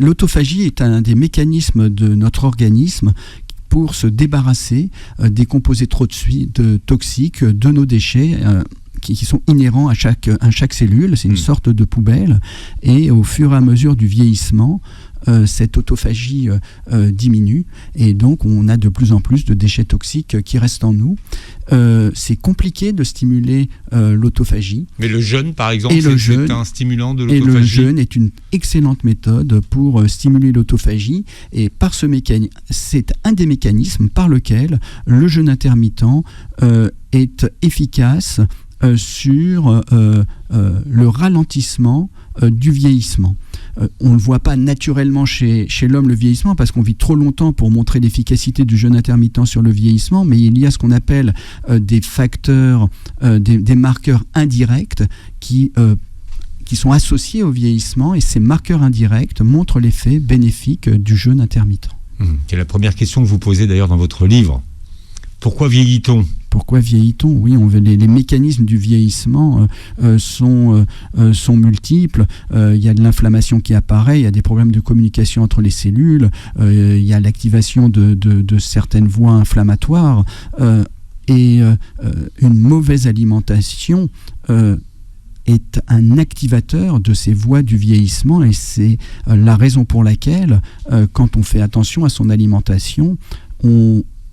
L'autophagie est un des mécanismes de notre organisme pour se débarrasser des composés trop toxiques de nos déchets qui sont inhérents à chaque cellule. C'est une sorte de poubelle. Et au fur et à mesure du vieillissement, cette autophagie diminue et donc on a de plus en plus de déchets toxiques qui restent en nous. C'est compliqué de stimuler l'autophagie. Mais le jeûne, par exemple, c'est un stimulant de l'autophagie. Et le jeûne est une excellente méthode pour stimuler l'autophagie. Et par ce mécanisme, c'est un des mécanismes par lequel le jeûne intermittent est efficace sur le ralentissement du vieillissement. On ne voit pas naturellement chez l'homme le vieillissement parce qu'on vit trop longtemps pour montrer l'efficacité du jeûne intermittent sur le vieillissement, mais il y a ce qu'on appelle des facteurs, des marqueurs indirects qui sont associés au vieillissement, et ces marqueurs indirects montrent l'effet bénéfique du jeûne intermittent. C'est la première question que vous posez d'ailleurs dans votre livre. Pourquoi vieillit-on ? Pourquoi vieillit-on ? Oui, les mécanismes du vieillissement sont multiples. Il y a de l'inflammation qui apparaît, il y a des problèmes de communication entre les cellules, il y a l'activation de certaines voies inflammatoires, et une mauvaise alimentation est un activateur de ces voies du vieillissement, et c'est la raison pour laquelle, quand on fait attention à son alimentation,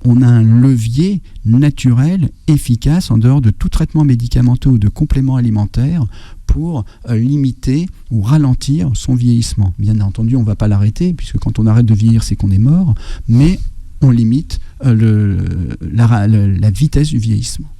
on a un levier naturel, efficace, en dehors de tout traitement médicamenteux ou de complément alimentaire, pour limiter ou ralentir son vieillissement. Bien entendu, on ne va pas l'arrêter, puisque quand on arrête de vieillir, c'est qu'on est mort, mais on limite la vitesse du vieillissement.